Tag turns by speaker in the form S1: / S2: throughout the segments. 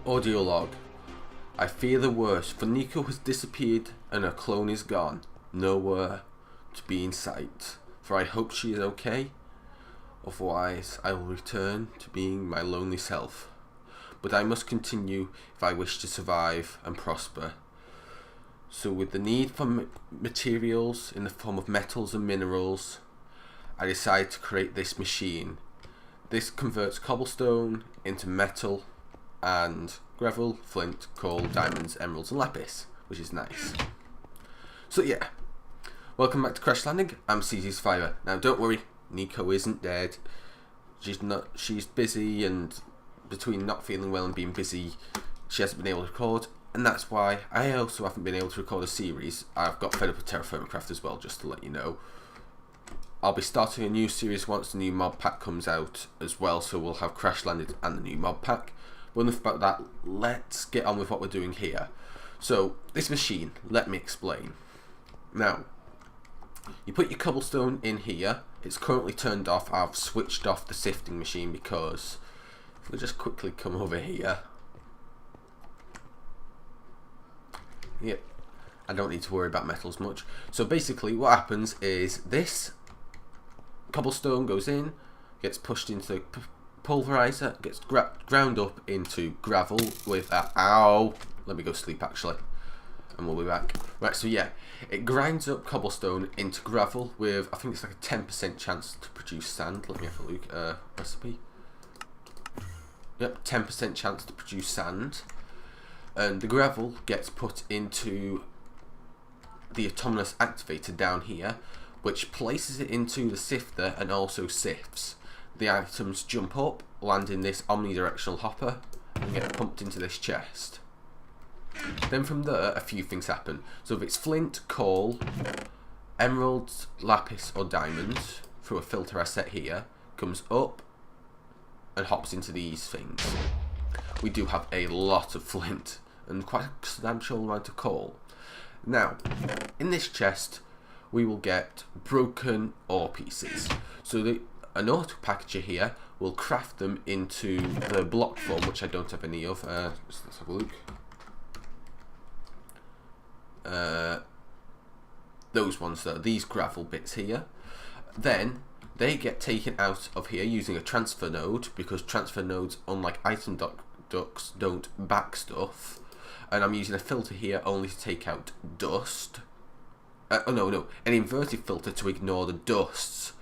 S1: Audio log. I fear the worst, for Nico has disappeared and her clone is gone, nowhere to be in sight. For I hope she is okay, otherwise I will return to being my lonely self. But I must continue if I wish to survive and prosper. So with the need for materials in the form of metals and minerals, I decided to create this machine. This converts cobblestone into metal and gravel, flint, coal, diamonds, emeralds and lapis, which is nice. So yeah, welcome back to Crash Landing. I'm CZSurvivor. Now don't worry, Nico isn't dead. She's busy, and between not feeling well and being busy, she hasn't been able to record, and that's why I also haven't been able to record a series. I've got fed up with Terraforming as well, just to let you know. I'll be starting a new series once the new mod pack comes out as well, so we'll have Crash Landed and the new mod pack. But enough about that, let's get on with what we're doing here. So, this machine, let me explain. Now, you put your cobblestone in here. It's currently turned off. I've switched off the sifting machine because, if we just quickly come over here. Yep, I don't need to worry about metals much. So basically what happens is this cobblestone goes in, gets pushed into the pulverizer, gets ground up into gravel with ow, let me go sleep actually, and we'll be back. Right, so yeah, it grinds up cobblestone into gravel with, I think it's like a 10% chance to produce sand. Let me have a look. Recipe. Yep, 10% chance to produce sand. And the gravel gets put into the autonomous activator down here, which places it into the sifter and also sifts. The items jump up, land in this omnidirectional hopper, and get pumped into this chest. Then from there, a few things happen. So if it's flint, coal, emeralds, lapis or diamonds, through a filter I set here, comes up and hops into these things. We do have a lot of flint and quite a substantial amount of coal. Now, in this chest, we will get broken ore pieces. So an auto packager here will craft them into the block form, which I don't have any of. Let's have a look. Those ones there, these gravel bits here. Then they get taken out of here using a transfer node, because transfer nodes, unlike item ducts, don't back stuff. And I'm using a filter here only to take out dust. No, an inverted filter to ignore the dusts.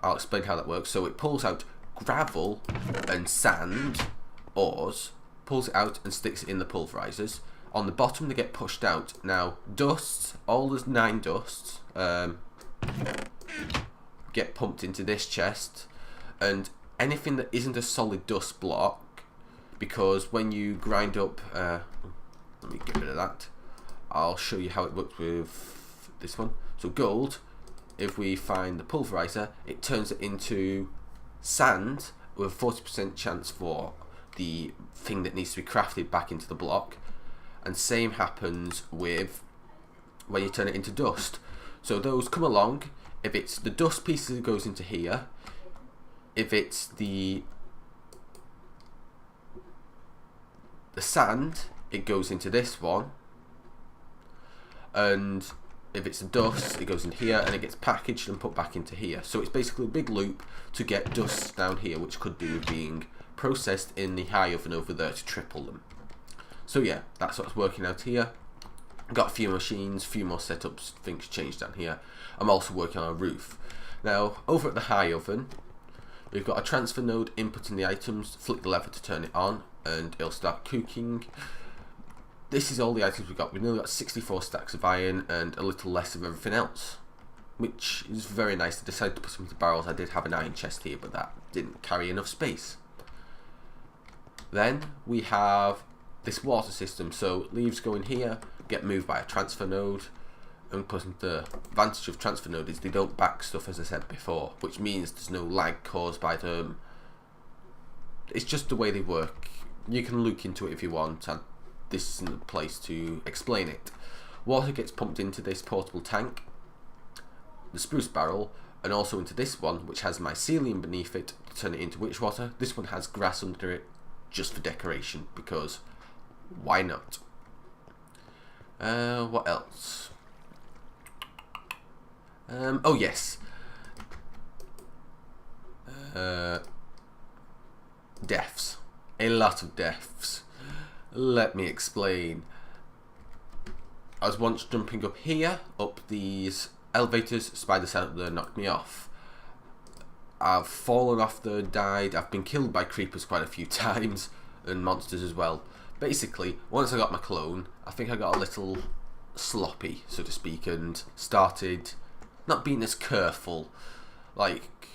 S1: I'll explain how that works. So it pulls out gravel and sand, ores, pulls it out and sticks it in the pulverizers. On the bottom they get pushed out. Now dusts, all those 9 dusts, get pumped into this chest, and anything that isn't a solid dust block, because when you grind up, let me get rid of that. I'll show you how it works with this one. So gold, if we find the pulverizer, it turns it into sand with a 40% chance for the thing that needs to be crafted back into the block. And same happens with when you turn it into dust. So those come along. If it's the dust pieces, it goes into here. If it's the sand, it goes into this one. And if it's the dust, it goes in here and it gets packaged and put back into here. So it's basically a big loop to get dust down here, which could do with being processed in the high oven over there to triple them. So yeah, that's what's working out here. Got a few machines, a few more setups, things changed down here. I'm also working on a roof. Now, over at the high oven, we've got a transfer node inputting the items, flick the lever to turn it on, and it'll start cooking. This is all the items we've got. We've nearly got 64 stacks of iron and a little less of everything else, which is very nice. I decided to put some into barrels. I did have an iron chest here, but that didn't carry enough space. Then we have this water system. So leaves go in here, get moved by a transfer node, and the advantage of transfer node is they don't back stuff, as I said before, which means there's no lag caused by them. It's just the way they work. You can look into it if you want, and this isn't the place to explain it. Water gets pumped into this portable tank, the spruce barrel, and also into this one, which has mycelium beneath it to turn it into witch water. This one has grass under it just for decoration, because why not? What else? Oh yes. Deaths. A lot of deaths. Let me explain. I was once jumping up here, up these elevators, spiders out there knocked me off. I've fallen off there, died, I've been killed by creepers quite a few times, and monsters as well. Basically, once I got my clone, I think I got a little sloppy, so to speak, and started not being as careful, like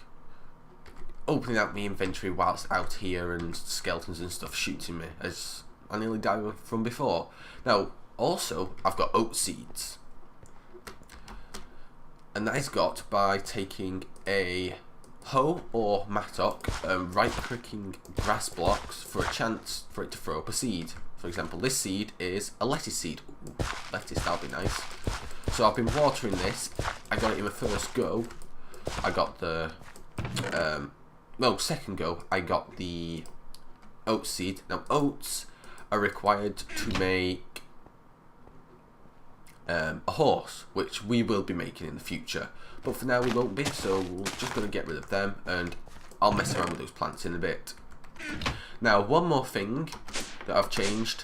S1: opening out my inventory whilst out here and skeletons and stuff shooting me, as I nearly died from before. Now, also, I've got oat seeds, and that is got by taking a hoe or mattock and right-clicking grass blocks for a chance for it to throw up a seed. For example, this seed is a lettuce seed. Ooh, lettuce, that'll be nice. So I've been watering this. I got it in the first go. I got the second go. I got the oat seed. Now oats are required to make a horse, which we will be making in the future, but for now we won't be, so we're just going to get rid of them, and I'll mess around with those plants in a bit. Now, one more thing that I've changed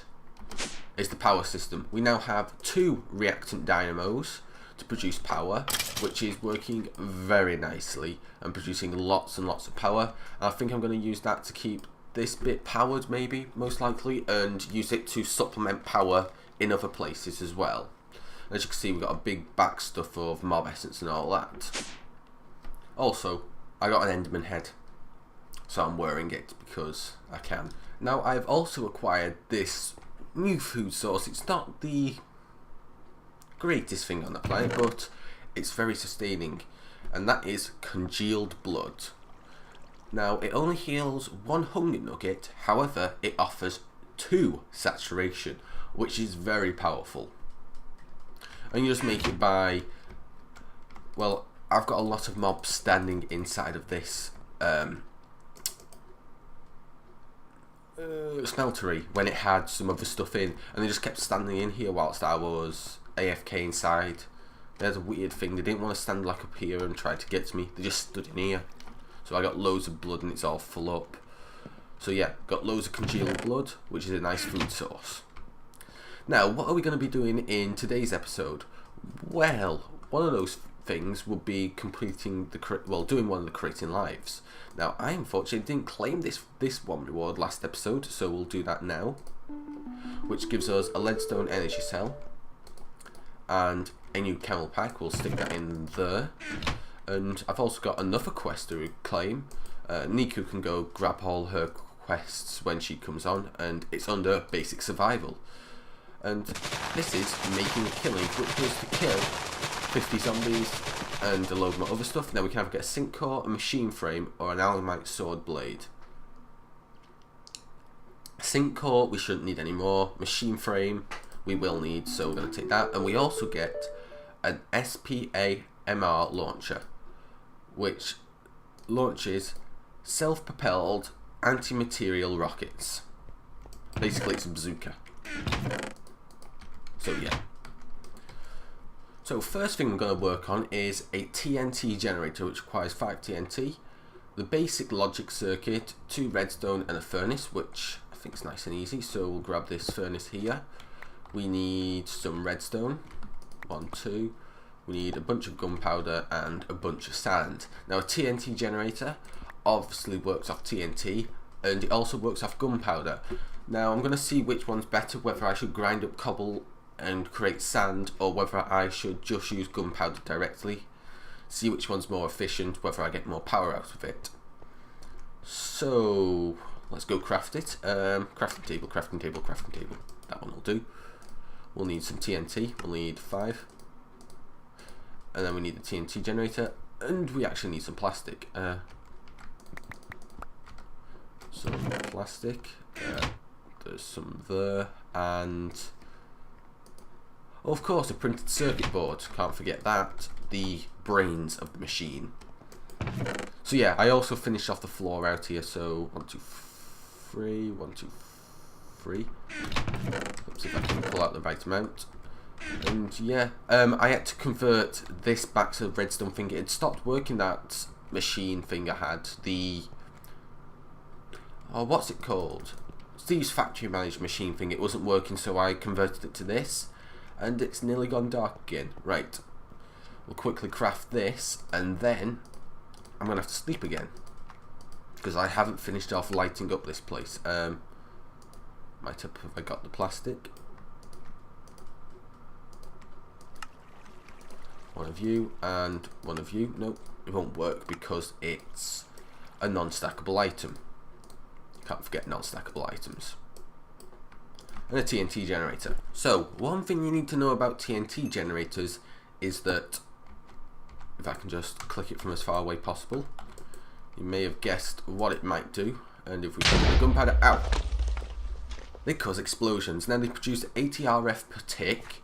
S1: is the power system. We now have 2 reactant dynamos to produce power, which is working very nicely and producing lots and lots of power. And I think I'm going to use that to keep this bit powered, maybe, most likely, and use it to supplement power in other places as well. As you can see, we've got a big back stuff of mob essence and all that. Also, I got an Enderman head, so I'm wearing it because I can. Now, I've also acquired this new food source. It's not the greatest thing on the planet, but it's very sustaining, and that is congealed blood. Now, it only heals 1 hunger nugget, however, it offers 2 saturation, which is very powerful. And you just make it by, well, I've got a lot of mobs standing inside of this smeltery when it had some other stuff in, and they just kept standing in here whilst I was AFK inside. There's a weird thing, they didn't want to stand like up here and try to get to me, they just stood in here. So I got loads of blood and it's all full up. So yeah, got loads of congealed blood, which is a nice food source. Now, what are we going to be doing in today's episode? Well, one of those things would be completing doing one of the creating lives. Now, I unfortunately didn't claim this one reward last episode, so we'll do that now, which gives us a leadstone energy cell and a new camel pack. We'll stick that in there, and I've also got another quest to claim. Niku can go grab all her quests when she comes on, and it's under basic survival. And this is making a killing, which was to kill 50 zombies and a load more other stuff. Now we can either get a sync core, a machine frame, or an alumite sword blade. Sync core we shouldn't need anymore. Machine frame we will need, so we're going to take that. And we also get an SPAMR launcher, which launches self-propelled anti-material rockets. Basically it's a bazooka. So yeah. So first thing we're going to work on is a TNT generator, which requires 5 TNT, the basic logic circuit, 2 redstone and a furnace, which I think is nice and easy. So we'll grab this furnace here. We need some redstone, 1, 2. We need a bunch of gunpowder and a bunch of sand. Now a TNT generator obviously works off TNT, and it also works off gunpowder. Now I'm going to see which one's better, whether I should grind up cobble and create sand, or whether I should just use gunpowder directly. See which one's more efficient, whether I get more power out of it. So let's go craft it. Crafting table, crafting table, crafting table. That one will do. We'll need some TNT, we'll need 5. And then we need the TNT generator, and we actually need some plastic. Some plastic. There's some there, and of course a printed circuit board, can't forget that, the brains of the machine. So yeah, I also finished off the floor out here, so 1, 2, 3, 1, 2, free. Let's see if I can pull out the right amount. And yeah, I had to convert this back to the redstone thing. It stopped working, that machine thing I had. The... oh, what's it called? Steve's factory managed machine thing. It wasn't working, so I converted it to this. And it's nearly gone dark again. Right. We'll quickly craft this, and then I'm going to have to sleep again. Because I haven't finished off lighting up this place. Might have I got the plastic. One of you and one of you. Nope, it won't work because it's a non-stackable item. Can't forget non-stackable items. And a TNT generator. So, one thing you need to know about TNT generators is that, if I can just click it from as far away possible, you may have guessed what it might do. And if we put the gunpowder out, they cause explosions. Now they produce 80 RF per tick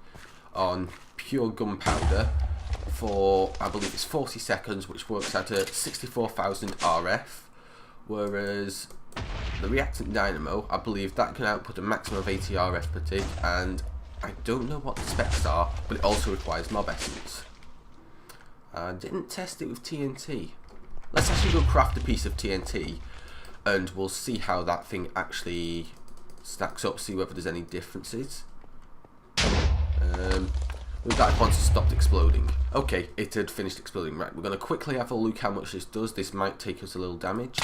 S1: on pure gunpowder for, I believe it's 40 seconds, which works out at 64,000 RF, whereas the reactant dynamo, I believe that can output a maximum of 80 RF per tick, and I don't know what the specs are, but it also requires mob essence. I didn't test it with TNT. Let's actually go craft a piece of TNT, and we'll see how that thing actually stacks up, see whether there's any differences. With that, once it stopped exploding. Okay, it had finished exploding. Right, we're going to quickly have a look how much this does. This might take us a little damage.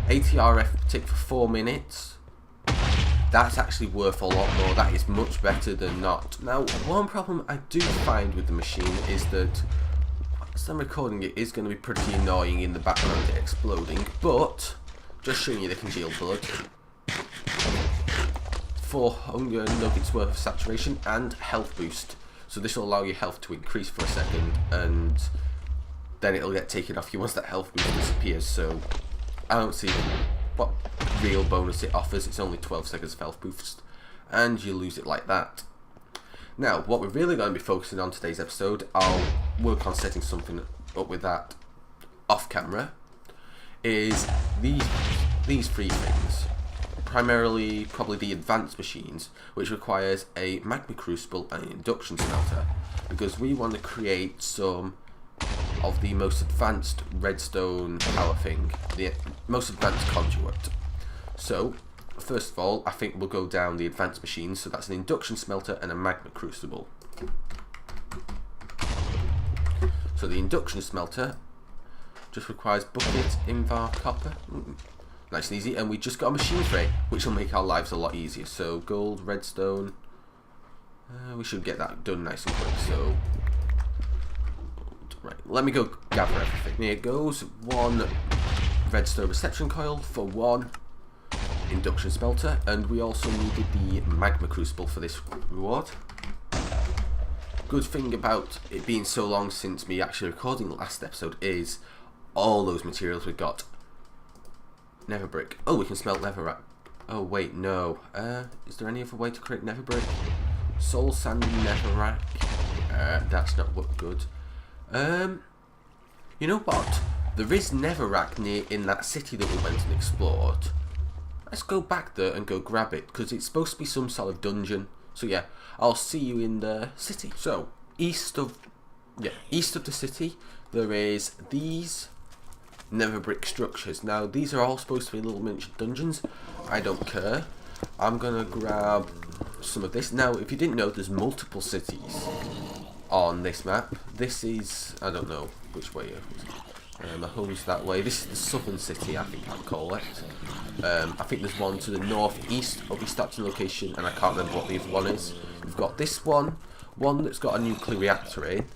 S1: 80 RF per tick for 4 minutes. That's actually worth a lot more. That is much better than not. Now, one problem I do find with the machine is that as I'm recording, it is going to be pretty annoying in the background exploding, but just showing you they can yield blood. 4 hunger nuggets worth of saturation and health boost. So this will allow your health to increase for a second, and then it'll get taken off you once that health boost disappears. So I don't see what real bonus it offers. It's only 12 seconds of health boost, and you lose it like that. Now, what we're really going to be focusing on today's episode, I'll work on setting something up with that off camera, is these 3 things. Primarily, probably the advanced machines, which requires a magma crucible and an induction smelter, because we want to create some of the most advanced redstone power thing, the most advanced conduit. So, first of all, I think we'll go down the advanced machines, so that's an induction smelter and a magma crucible. So the induction smelter just requires bucket, invar, copper. Nice and easy, and we just got a machine tray, which will make our lives a lot easier. So gold, redstone, we should get that done nice and quick. So right, let me go gather everything. Here it goes. 1 redstone reception coil for 1 induction smelter, and we also needed the magma crucible for this reward. Good thing about it being so long since me actually recording the last episode is all those materials we got. Nether brick. Oh, we can smelt netherrack. Oh wait, no. Is there any other way to create nether brick? Soul sand netherrack. That's not what good. You know what? There is netherrack near in that city that we went and explored. Let's go back there and go grab it, because it's supposed to be some sort of dungeon. So yeah, I'll see you in the city. So east of the city, there is these nether brick structures. Now these are all supposed to be little miniature dungeons. I don't care. I'm gonna grab some of this. Now, if you didn't know, there's multiple cities on this map. This is, I don't know which way. My home's that way. This is the southern city, I think I'd call it. I think there's one to the northeast of the starting location, and I can't remember what the other one is. We've got this one that's got a nuclear reactor in,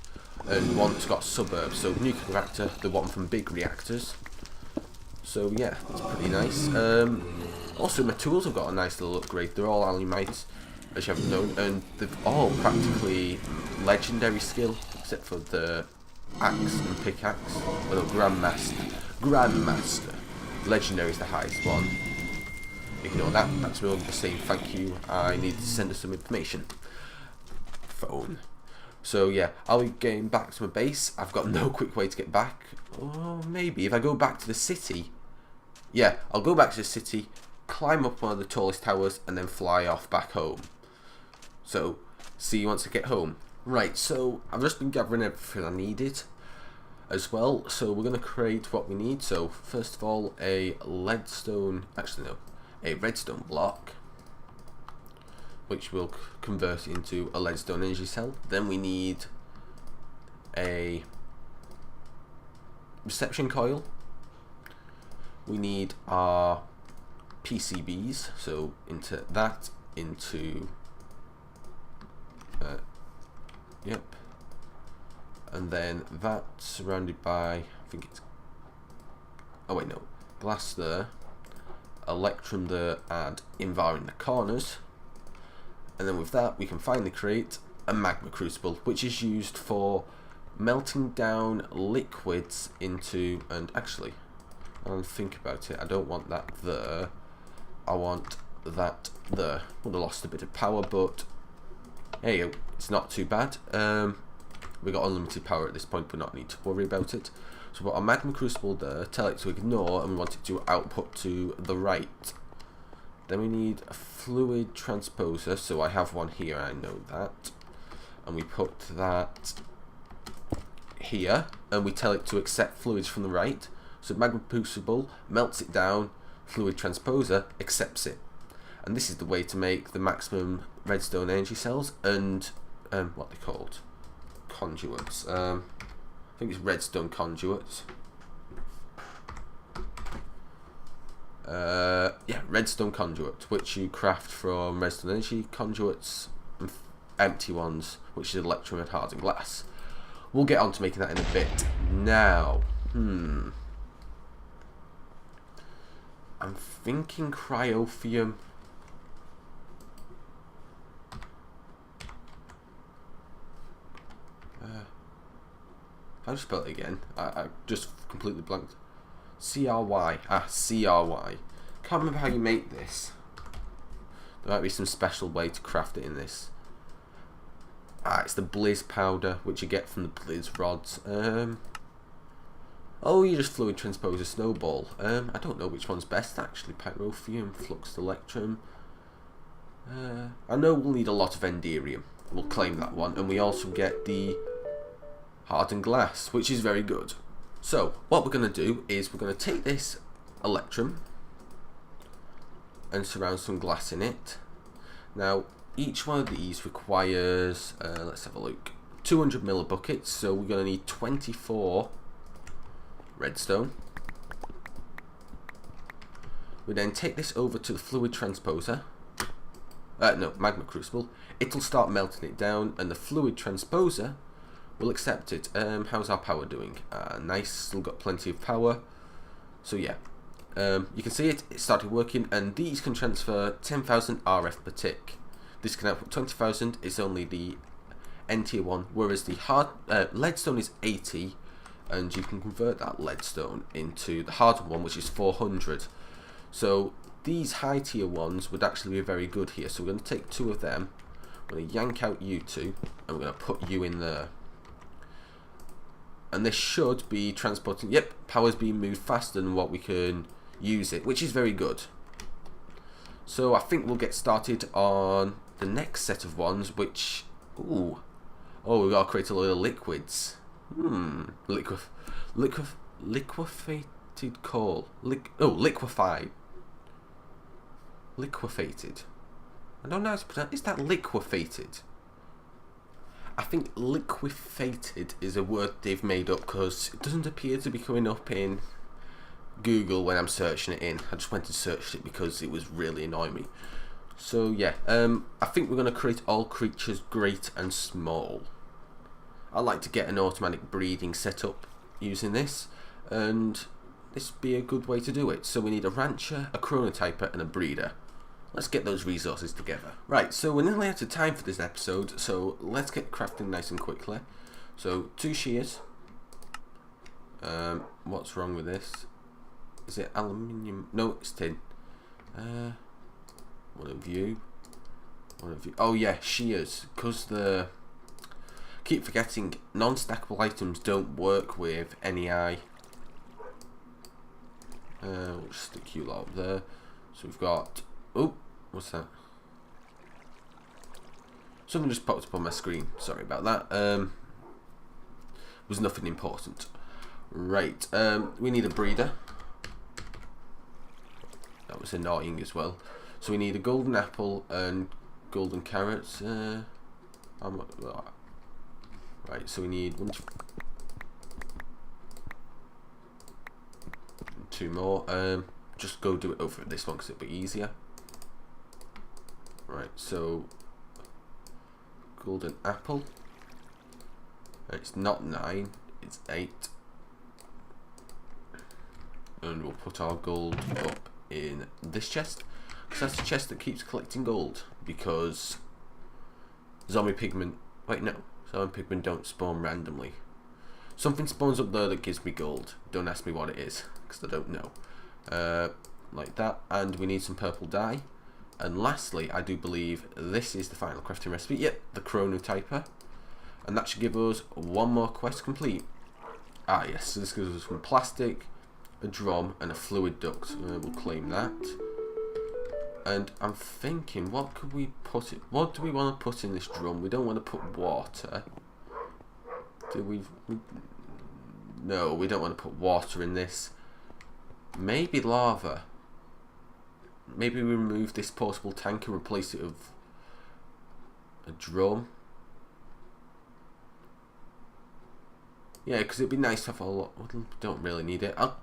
S1: and one that's got suburbs. So nuclear reactor, the one from big reactors. So yeah, that's pretty nice. Also, my tools have got a nice little upgrade. They're all alumite, as you haven't known, and they've all practically legendary skill, except for the axe and pickaxe. Well, Grandmaster. Legendary is the highest one. Ignore that. That's me just saying thank you. I need to send us some information. Phone. So yeah, I'll be getting back to my base. I've got no quick way to get back. Or maybe if I go back to the city. Yeah, I'll go back to the city, climb up one of the tallest towers, and then fly off back home. So, see you once I get home. Right, so I've just been gathering everything I needed as well. So we're going to create what we need. So first of all, a redstone block, which will convert into a leadstone energy cell. Then we need a reception coil. We need our PCBs, so into that, yep, and then that surrounded by, I think it's, oh wait, no, glass there, electrum there, and invar in the corners. And then with that we can finally create a magma crucible, which is used for melting down liquids into, and actually, I'll think about it, I don't want that there, I want that there. Would have lost a bit of power, but there you go, it's not too bad. We got unlimited power at this point, but not need to worry about it. So we've got our magma crucible there, tell it to ignore, and we want it to output to the right. Then we need a fluid transposer, so I have one here, I know that. And we put that here, and we tell it to accept fluids from the right. So magma crucible melts it down, fluid transposer accepts it. And this is the way to make the maximum redstone energy cells and what they're called, conduits. I think it's redstone conduits. Yeah, redstone conduit, which you craft from redstone energy conduits, and empty ones, which is electrum and hardened glass. We'll get on to making that in a bit. Now, I'm thinking cryophium. How do you spell it again? I just completely blanked. CRY. CRY. Can't remember how you make this. There might be some special way to craft it in this. It's the Blizz powder, which you get from the Blizz rods. Oh, you just fluid transpose a Snowball. I don't know which one's best actually. Pyrophium, Flux Electrum. I know we'll need a lot of Enderium. We'll claim that one, and we also get the hardened glass, which is very good. So what we're going to do is we're going to take this Electrum and surround some glass in it. Now each one of these requires, let's have a look, 200 millibuckets, so we're going to need 24 redstone. We then take this over to the fluid transposer, no, magma crucible. It'll start melting it down, and the fluid transposer will accept it. How's our power doing? Nice, still got plenty of power. So yeah, you can see it started working, and these can transfer 10,000 RF per tick. This can output 20,000. It's only the N tier one, whereas the leadstone is 80, and you can convert that leadstone into the hardened one, which is 400. So these high tier ones would actually be very good here. So we're going to take two of them. We're going to yank out you two, and we're going to put you in there. And this should be transporting, yep, power's being moved faster than what we can use it, which is very good. So I think we'll get started on the next set of ones, which, we've got to create a load of liquids. Liquefated coal. Liquefied. Liquefated. I don't know how to pronounce. Is that liquefated? I think liquefated is a word they've made up because it doesn't appear to be coming up in Google when I'm searching it in. I just went and searched it because it was really annoying me. So yeah, I think we're going to create all creatures great and small. I like to get an automatic breeding set up using this, and this would be a good way to do it. So we need a rancher, a chronotyper, and a breeder. Let's get those resources together. Right, so we're nearly out of time for this episode, so let's get crafting nice and quickly. So 2 shears. What's wrong with this? Is it aluminium? No, it's tin. One of you. Oh yeah, shears. Because keep forgetting, non-stackable items don't work with NEI. We'll just stick you lot up there. So we've got, oh, what's that? Something just popped up on my screen. Sorry about that. Was nothing important. Right. We need a breeder. That was annoying as well. So we need a golden apple and golden carrots. Right. So we need two more. Just go do it over this one because it'll be easier. Right. So. Golden apple. It's not 9, it's 8. And we'll put our gold up in this chest, because that's the chest that keeps collecting gold, because zombie pigment, wait no, zombie pigment don't spawn randomly. Something spawns up there that gives me gold. Don't ask me what it is, because I don't know. Like that, and we need some purple dye. And lastly, I do believe this is the final crafting recipe. Yep, the chronotyper. And that should give us one more quest complete. Ah yes, so this gives us some plastic, a drum, and a fluid duct. We'll claim that. And I'm thinking, what could we put it? What do we want to put in this drum? We don't want to put water. Do we? No, we don't want to put water in this. Maybe lava. Maybe we remove this portable tank and replace it with a drum. Yeah, because it'd be nice to have a lot. We don't really need it. I'll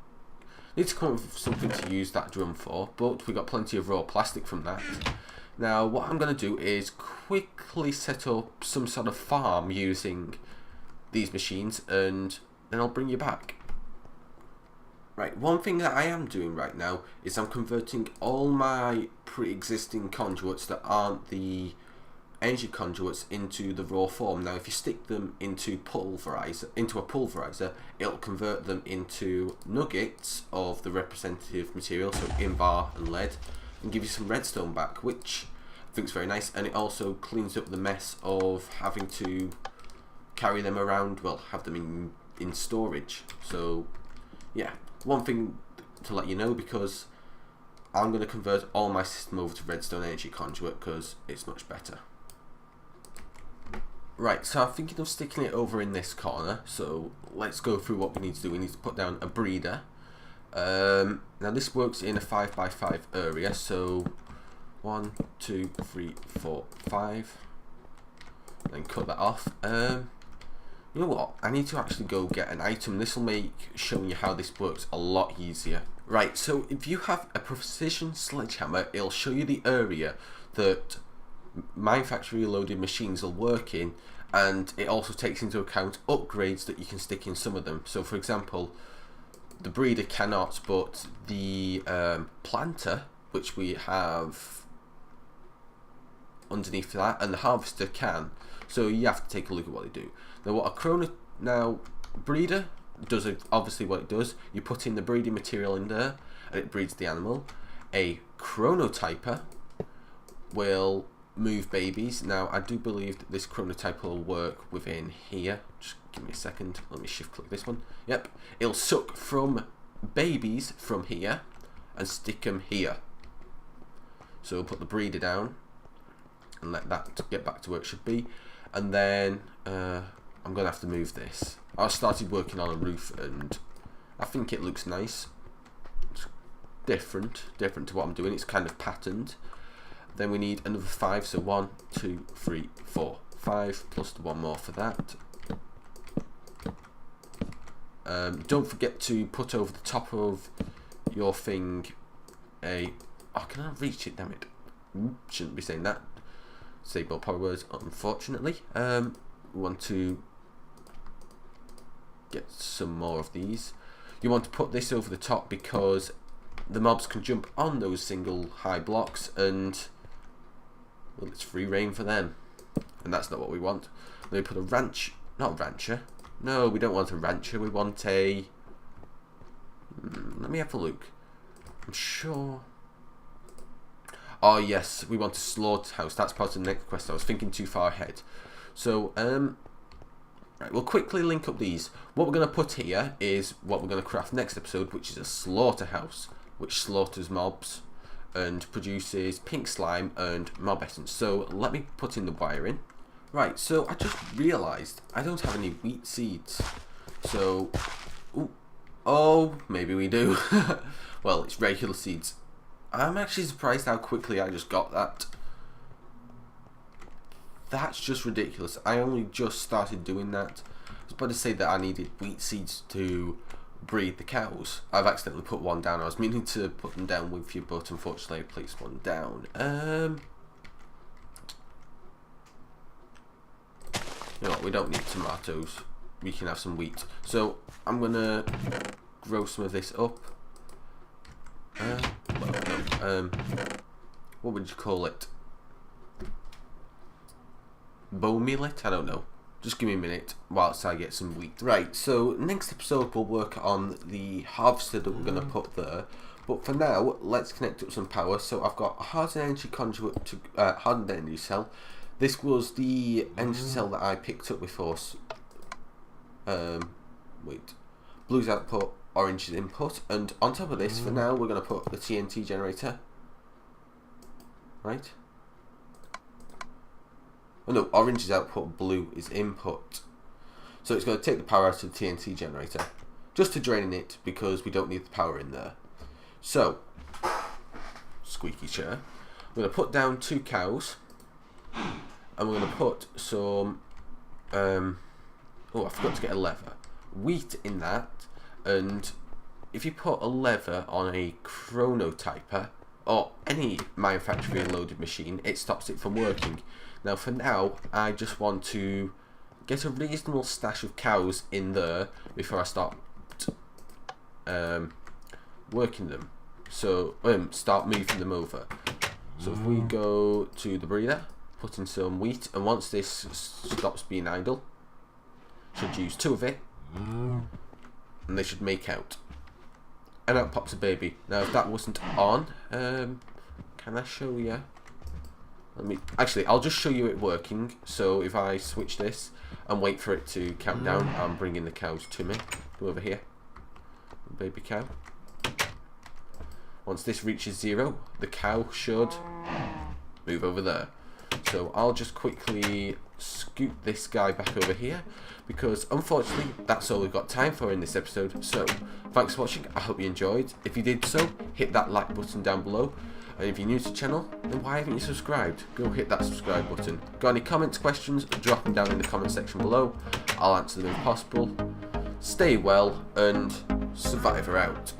S1: need to come up with something to use that drum for, but we got plenty of raw plastic from that. Now, what I'm going to do is quickly set up some sort of farm using these machines, and then I'll bring you back. Right, one thing that I am doing right now is I'm converting all my pre-existing conduits that aren't the energy conduits into the raw form. Now, if you stick them into a pulverizer, it'll convert them into nuggets of the representative material, so invar and lead, and give you some redstone back, which I think is very nice. And it also cleans up the mess of having to carry them around, well, have them in storage. So, yeah. One thing to let you know, because I'm going to convert all my system over to redstone energy conduit because it's much better. Right, so I'm thinking of sticking it over in this corner, so let's go through what we need to do. We need to put down a breeder. Now this works in a 5x5 area, so 1, 2, 3, 4, 5. Then cut that off. You know what? I need to actually go get an item. This will make showing you how this works a lot easier. Right, so if you have a precision sledgehammer, it'll show you the area that Mine Factory loaded machines will work in, and it also takes into account upgrades that you can stick in some of them. So for example, the breeder cannot, but the planter, which we have underneath that, and the harvester can. So you have to take a look at what they do. Now breeder does obviously what it does. You put in the breeding material in there, and it breeds the animal. A chronotyper will move babies. Now I do believe that this chronotyper will work within here. Just give me a second. Let me shift click this one. Yep, it'll suck from babies from here and stick them here. So we'll put the breeder down and let that get back to where it should be. And then I'm going to have to move this. I started working on a roof and I think it looks nice. It's different to what I'm doing. It's kind of patterned. Then we need another 5, so 1, 2, 3, 4, 5, plus the one more for that. Don't forget to put over the top of your thing a... Oh, can I reach it? Damn it. Shouldn't be saying that. Say more power words, unfortunately. We want to get some more of these. You want to put this over the top because the mobs can jump on those single high blocks and, well, it's free reign for them. And that's not what we want. Then we put a rancher. No, we don't want a rancher. We want a... let me have a look. I'm sure... Oh yes, we want a slaughterhouse. That's part of the next quest. I was thinking too far ahead. So, right, we'll quickly link up these. What we're going to put here is what we're going to craft next episode, which is a slaughterhouse, which slaughters mobs. and produces pink slime and mob essence. So let me put in the wiring. Right, so I just realised I don't have any wheat seeds. So, oh, maybe we do. Well, it's regular seeds. I'm actually surprised how quickly I just got that. That's just ridiculous. I only just started doing that. I was about to say that I needed wheat seeds to breed the cows. I've accidentally put one down. I was meaning to put them down with you, but unfortunately I placed one down. You know what, we don't need tomatoes. We can have some wheat. So I'm gonna grow some of this up. What would you call it? Bone millet? I don't know. Just give me a minute whilst I get some wheat. Right, so next episode we'll work on the harvester that we're going to put there. But for now, let's connect up some power. So I've got a hardened energy conduit to hardened energy cell. This was the energy cell that I picked up before. Wait. Blue's output, orange's input. And on top of this, for now, we're going to put the TNT generator. Right? Oh no, orange is output, blue is input. So it's going to take the power out of the TNT generator. Just to drain it, because we don't need the power in there. So, squeaky chair. We're going to put down 2 cows. And we're going to put some... oh, I forgot to get a lever. Wheat in that. And if you put a lever on a chronotyper, or any manufacturing loaded machine, it stops it from working. Now for now, I just want to get a reasonable stash of cows in there before I start working them. So, start moving them over. So if we go to the breeder, put in some wheat, and once this stops being idle, should use 2 of it, and they should make out. And out pops a baby. Now if that wasn't on, can I show you? Actually, I'll just show you it working. So if I switch this and wait for it to count down, I'm bringing the cows to me. Go over here, baby cow. Once this reaches 0, the cow should move over there. So I'll just quickly scoot this guy back over here, because unfortunately that's all we've got time for in this episode. So thanks for watching, I hope you enjoyed. If you did so, hit that like button down below, and if you're new to the channel, then why haven't you subscribed? Go hit that subscribe button. Got any comments, questions, drop them down in the comment section below. I'll answer them if possible. Stay well, and Survivor out.